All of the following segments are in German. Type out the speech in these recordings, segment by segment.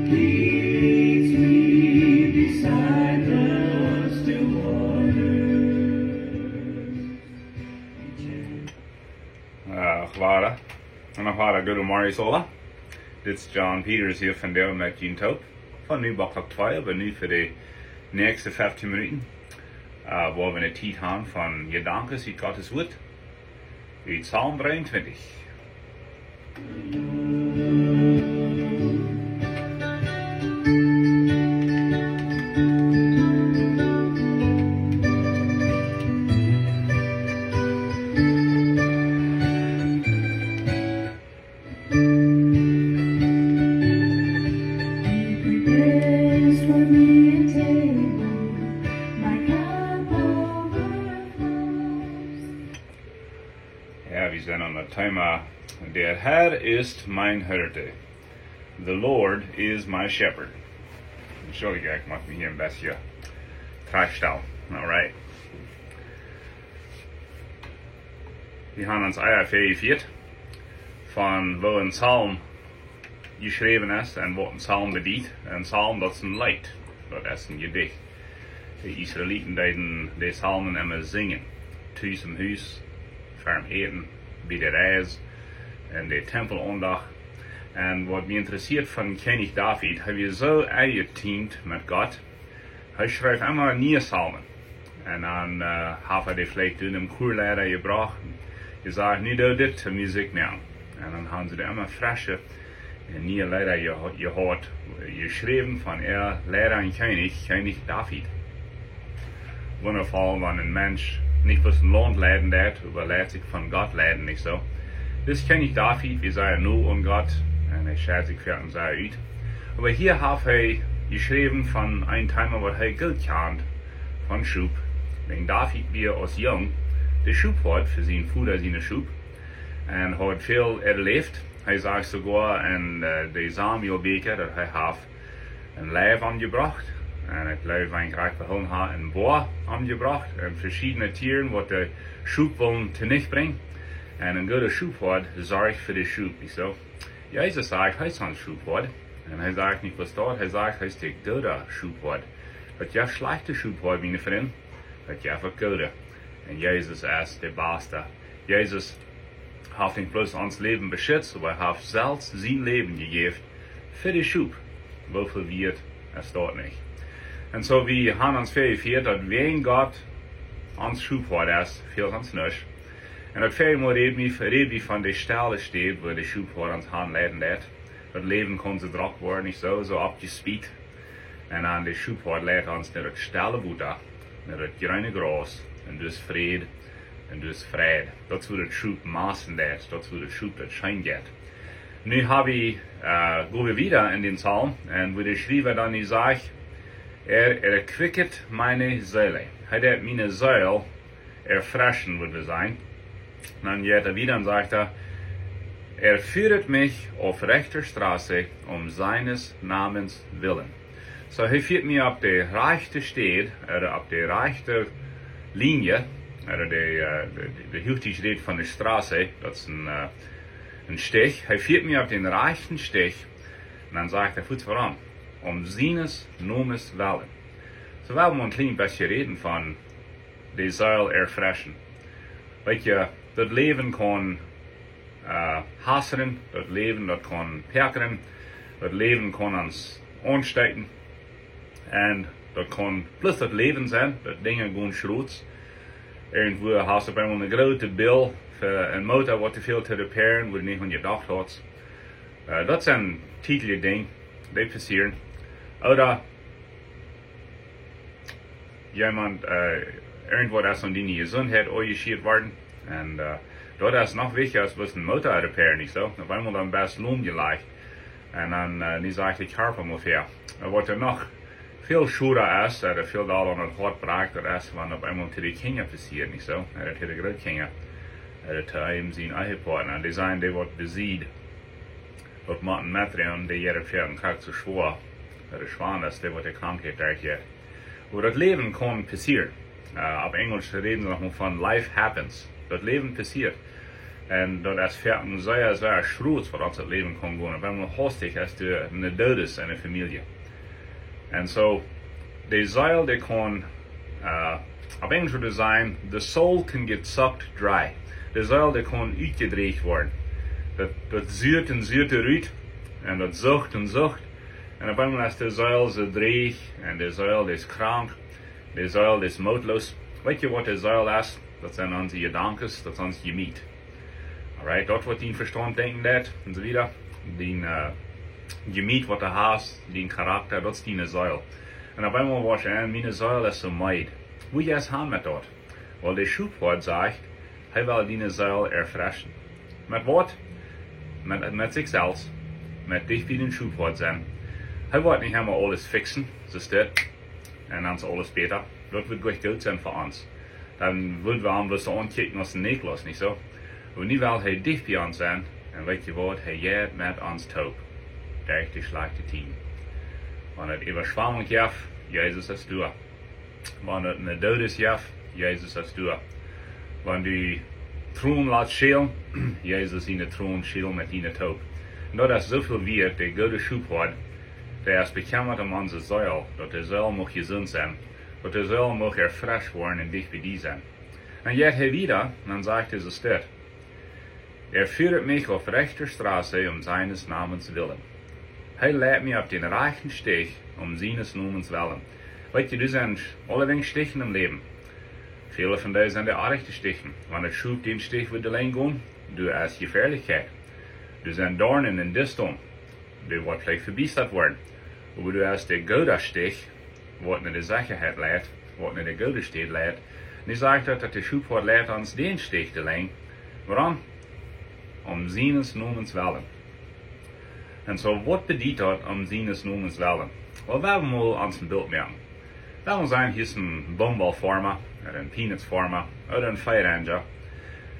leads me beside the still waters. Gwara. En nog waren goedemorgen zola. Dit is John Peters hier van Deel met Jean Taup. Van nu klok 12 en nu voor de nächste 15 minuten. Waar we een tijd hebben van gedanken uit Gottes woord. Uit Psalm 23. Der Herr ist mein Hirte. The Lord is my shepherd. Entschuldige, ich mache mich hier ein bisschen Trashstau. Alright. Wir haben uns Eier 44 von wo ein Psalm geschrieben ist und wo ein Psalm bedient. Ein Psalm, das ist ein Lied. Das ist ein Gedicht. Die Israeliten die Psalmen immer singen. Thuis im Huis, ferm eten, bij de reis. En de tempelondag. En wat me interessiert van König David, hij is zo eingeteamd met God. Hij schrijft immer nieuwe psalmen. En dan heeft hij die vielleicht in een koorleder gebracht. Je zegt, nu doe dit muziek nou. En dan hebben ze immer frische nieuwe Lieder gehört, geschreven van Lehrer en König David. Wundervoll, wenn ein Mensch nicht bloß ein Land leiden lässt, aber lässt sich von Gott leiden, nicht so. Das König David, wir sagen nur um Gott, und er schert sich für uns aus. Aber hier hat er geschrieben von einem Thema, was er Geld kennt, von Schub. Wenn David wir als Jung den Schub hat, für seinen Vater seine Schub, und hat viel erlebt. Er sagt sogar in der Samuel-Beker, dass er hat ein Leib angebracht. En ik geloof dat ik graag behouden heb een boer aangebracht. En verschillende tieren wat de schub willen tenuit brengen. En een goede schubwoord zorgt voor de schub. So, Jezus zegt, hij is een schubwoord. En hij zegt niet wat dat, hij zegt, hij is de goede schubwoord. Dat je slechte schubwoord, mijn vriend, dat je voor goede. En Jezus is de beste. Jezus heeft niet bloß ons leven beschützt, maar hij heeft zelfs zijn leven gegeven voor de schub. Wofür wird es dort nicht? En zo wie han ons verifieert dat ween God ons schubwoord is, veel ons niks. En dat veel meer reden van de stelle steht, waar de schubwoord ons han leiden laat. Dat leven kon ze druk worden, niet zo opgespied. En aan de schubwoord leidt ons naar het stelle woede, naar het groene gras, en dus vrede, en dus vrede. Dat is hoe het schub maßen leidt, dat is hoe het schub dat schijn gaat. Nu gaan we wieder in den Psalm, en wo de schrijver dan die zegt, erquicket meine Seele. Hij deed mijn ziel erfrischen, würde we zijn. Dan geht wieder und sagt führet mich auf rechter Straße seines Namens willen. So, hij führt mich auf die rechte Steg, auf die rechte Linie, de hoogte steht von der Straße, dat is een Steg. Hij führt mich auf den rechten Steg, und dann sagt er, voet voran. Seines Namens willen. So wollen wir ein klein bisschen reden von die Seil erfrischen. Weet je, dat leven kan hasseren, dat leven dat kan perkeren, dat leven kan ons aansteken. En dat kan plus dat leven zijn, dat dingen gaan schroets. Irgendwo hast du bij een grote bill voor een motor wat te veel te repairen, wat je niet aan je dag had. Dat zijn titelige dingen, die passeren. Oder jemand irgendwo das an die Gesundheit engagiert worden. Und dort ist noch wichtiger als bloß ein Motor reparieren, nicht so? Auf einmal dann best Lohn gelegt. Und dann nicht eigentlich Körper muss her. Was noch viel schwerer ist, viel da an het hart braakt, dat is wanneer op einmal die Kinder passiert, nicht so? Dat de grote Kinder, dat ihm zijn eigen partner, die zijn die wat besiegt. Dat moeten metren, die jeder Pferd krijgt zo schwer. Dat schwan ist, die wat de krankheid dergeht. Wo das Leben kann passieren. Auf Englisch reden wir noch von Life happens. Das Leben passiert. En dat is verder zeer, zeer schroot wat ons het leven kan gaan. En ben wel hastig als de een dood is in een familie. En zo, de zeil die kan, op Engels würde zijn, the soul can get sucked dry. De zeil die kan uitgedreigd worden. Dat zuurt en zuurt eruit. En dat zucht en zucht. En op eenmaal is de zeil zo dreig. En de zeil is krank. De zeil is moedloos. Weet je wat de zeil is? Dat zijn onze gedanken, dat is ons gemiet. Alright, dat wordt die verstand denken dat, en zo wieder. Die gemiet wat er haast, die karakter, dat is die zeil. En op eenmaal was je aan, mijn zeil is zo meid. Hoe je es gaan met dat? Wel, de Schubwoord zegt, hij wil die zeil erfreschen. Met wat? Met zichzelf. Met dich wie den Schubwoord zijn. Hij wil niet helemaal alles fixen, zo staat. En dan is alles beter. Dat wordt goed zijn voor ons. Dan willen we hem dus aankijken als een Niklas, niet zo? Maar nu wil hij dicht bij ons zijn. En weet je wat? Hij jaagt met ons taub. Durch die slechte tien. Wanneer het überschwamming jaf, Jezus is door. Wanneer het een dood is jaf, Jezus is door. Wanneer die troon laat schelen, Jezus in de troon schelen met die taub. En dat is zoveel weer, de goede Schubwoord. Der is bekend om onze zeil, dat de zeil mag gezond zijn. Dat de zeil mag erfresh worden en dicht bij die zijn. En jet hij wieder, dan zegt hij zo steht. Führt mich auf rechter Straße seines Namens willen. Hij leidt mich auf den rechten Steg seines Namens willen. Weet je, du zijn allerdings stichen im Leben. Viele von denen sind der rechte Stichen. Wanneer het schub den Steg wird allein gaan, du hast Gefährlichkeit. Du zijn Dornen in Disteln. Du wordt vielleicht verbistert worden. Aber du hast der goede Steg, wat naar de Sicherheit leidt, wat naar de goede Steg leidt. En die zegt dat de Schubwoord leidt ons den Steg te leiden. Waarom? Seines Namens willen. En zo, wat bedoelt dat seines Namens willen? Wel, we hebben mal ons een beeld maken. Dat zijn hier een bombalfarmer, of een peanutsfarmer, of een fire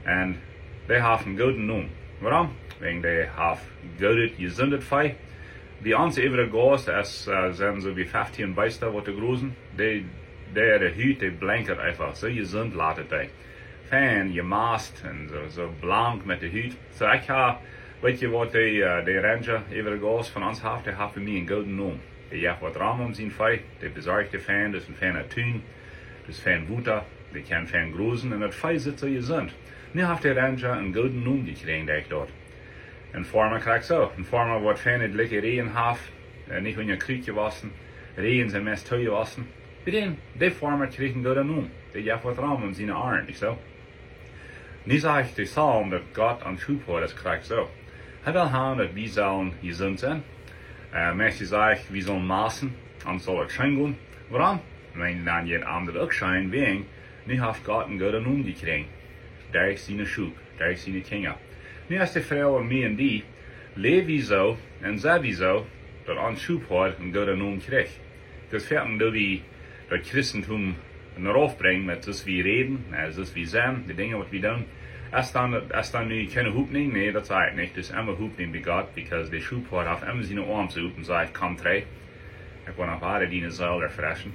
en die hebben een goede naam. Waarom? Wegen die hebben goede, gezondet vee. Die onze eeuwige gaas, dat zijn zo wie 15 Beister, wat de großen, die de huid, die blinkt einfach, zo gezond laat het die. Fijn, gemaast en zo blank met de huid. Zo ik ga, weet je wat de ranger, eeuwige gaas van ons heeft, die heeft voor mij een goede naam. Die heeft wat raam zijn vee, die bezorgt de fijn, dus een fijne tuin, dus fijn water, die kan fijn groeien en het vee zit zo gezond. Nu heeft de ranger een goede naam gekregen, denk ik dat. Een farmer krijgt zo. Een farmer wordt fijn het lekker regen heeft, niet van je krietje wassen, regen zijn meest te wassen. Bij die farmer krijgt een goede naam. Die heeft wat raam om zijn arm, niet zo. Nu zeg ik de psalm dat God aan Schubwoord krijgt zo. Hij wil gaan dat wij zullen gezond zijn. Mensen zeggen, we zullen maßen, dan zal het schijn gaan. Waarom? Wenn dan je andere ook schijn, wegen, nu heeft God een goede naam gekregen. Durch zijn Schub, durch zijn Kinder. Nu is de vrouw en mij en die, leef wie zo en zei wie zo, dat aan Schubwoord een goede naam kreeg. Dus verder dat we dat Christentum naar afbrengen met zoals we reden, zoals we zijn, de dingen wat we doen. Als dan nu geen hoop nemen, nee, dat zei ik niet. Dus immer hoop nemen bij God, because de Schubwoord heeft immer zijn arm zo en zei, kom terug. Ik wil nog waar die zeil erfreschen.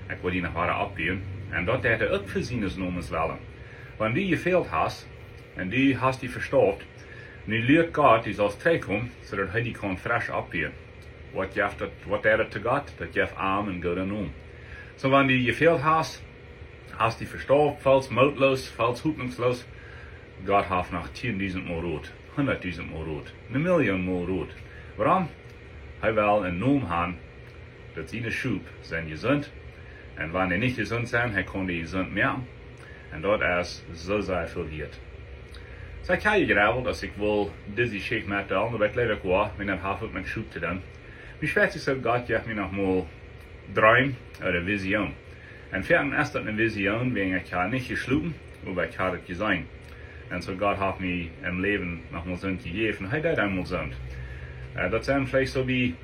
Ik wil die nog waar opbouwen. En dat deed hij ook voor zijn namens willen. Wanneer die gefehlt hast, en die hast die verstopt, nu leert God die zal terugkomen, zodat hij die kan fresh opbouwen. Wat deed het te God? Dat geeft arm en goede naam. So wanneer die gefehlt hast, hast die verstopt, vals moedloos, vals hoopningsloos, God heeft nog 10.000 mal rood, 100.000 mal rood, 1 miljoen mal rood. Waarom? Hij wil een naam hebben, dat zijn schub zijn gezond. En wanneer niet gezond zijn, hij kan die gezond merken. En dat is zo zeer veel geld. So ik ga je gravel, als ik wil deze schicht met de andere weg leef ik wel, met dat heeft ook met schub te doen. Wie schwert is dat God geeft me nog mal droom oder een visioen. En verder is dat een visioen, waarin ik ga niet gesloten, maar ik ga het gezien. En zo God heeft me im leven nog mal zond gegeven, hij deed eenmaal zond. Dat zijn vielleicht zo wie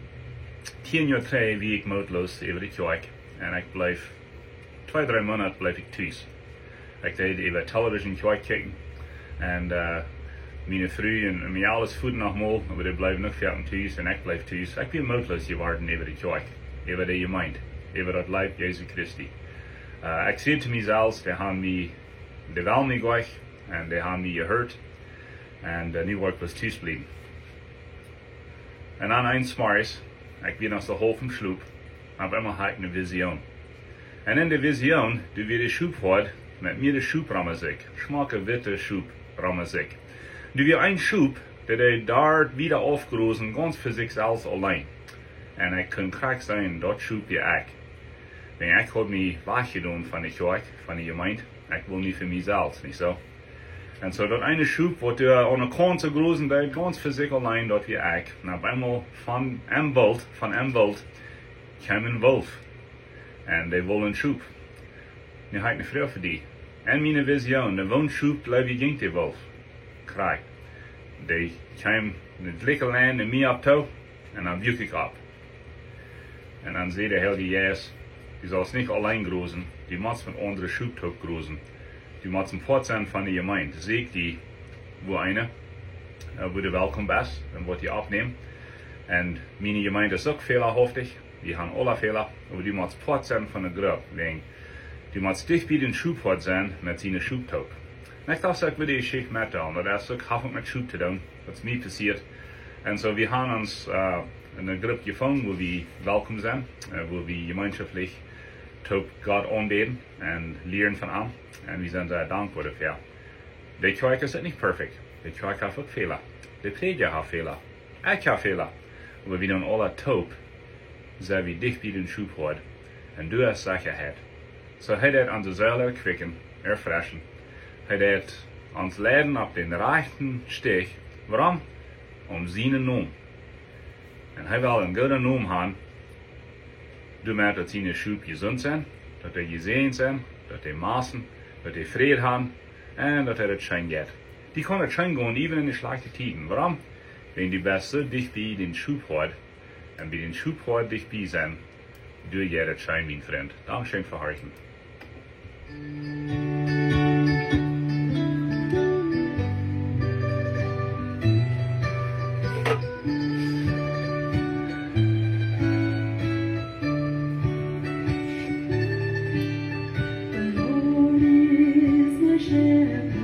10 jaar terug wie ik moedloos over de kerk. En ik blijf 2-3 maanden blijf ik thuis. Ik deed over televisie kerk kijken. En mijn vrouw en mij alles voeden nog mal, maar die blijven nog verder thuis en ik blijf thuis. Ik ben moedloos geworden over de kerk, over de gemeente, over dat lijf Jezus Christi. Ik zei te mezelf, die willen mij gleich en die hebben mij gehoord. En nu word ik was thuis blijven. En aan eines Morgens, ik ben aus der Hof im Schloep, heb immer halt eine Vision. En in der Vision, du wie de Schub wordt, met mir de Schub rammezik, schmakke witte Schub rammezik. Du wie ein Schub, der daar wieder aufgerosen, ganz für sich selbst allein. En ik kan krak zijn, dat Schub wie ik. Wenn ich hab mich weggedaan von der Kirche, von der Gemeinde, ich will nicht für mich selbst, nicht so? Und so, dort eine Schub, wo der an der Korn zu großen, der ganz für sich allein dort wie ich. Und auf einmal von einem Wald, kam ein Wolf. Und die wollen Schub. Nu heb ik een vraag voor die. En mijn vision, de woonschub blijft ging die Wolf. Krijg. Die kwam in het lekker land en mij op toe. En dan buik ik op. En dan zei de Heilige Geest, die zal es nicht allein großen, die muss mit anderen Schubtag großen. Die muss ein Port sein von der Gemeinde. Sieg die, wo eine, wo du willkommen bist, dann wird die abnehmen. Und meine Gemeinde ist auch fehlerhaftig, die haben alle Fehler, aber die muss Port sein von der Gruppe. Die muss dicht bei den Schubport sein mit seinen Schubtag. Und das auch wieder die Geschichte mitteilen, das ist auch mit Schub zu tun, was mir passiert. Und so, wir haben uns in einer Gruppe gefunden, wo wir willkommen sind, wo wir gemeinschaftlich Gott anbeten und lernen von ihm. Und wir sind sehr dankbar dafür. Die Kirche ist nicht perfekt. Die Kirche hat auch Fehler. Die Prediger hat Fehler. Ich habe Fehler. Aber wir tun alle taub, so wie dich bei den Schub hat. Und du hast Sicherheit. So hat er unsere Seele erquicken, erfrischen. Hat er uns leiden auf den rechten Steg. Warum? Seinen Namen. Und er will einen guten Namen haben. Du merkst, dass seine Schub gesund sind, dass sie gesehen sind, dass sie maßen, dass sie Frieden haben und dass es schön geht. Die können schön gehen, even in den schlechten Zeiten. Warum? Wenn die Beste dich bei den Schub hat und bei den Schub hat dich bei sind, du geht es schön, mein Freund. Dankeschön für heute. The Lord is my shepherd.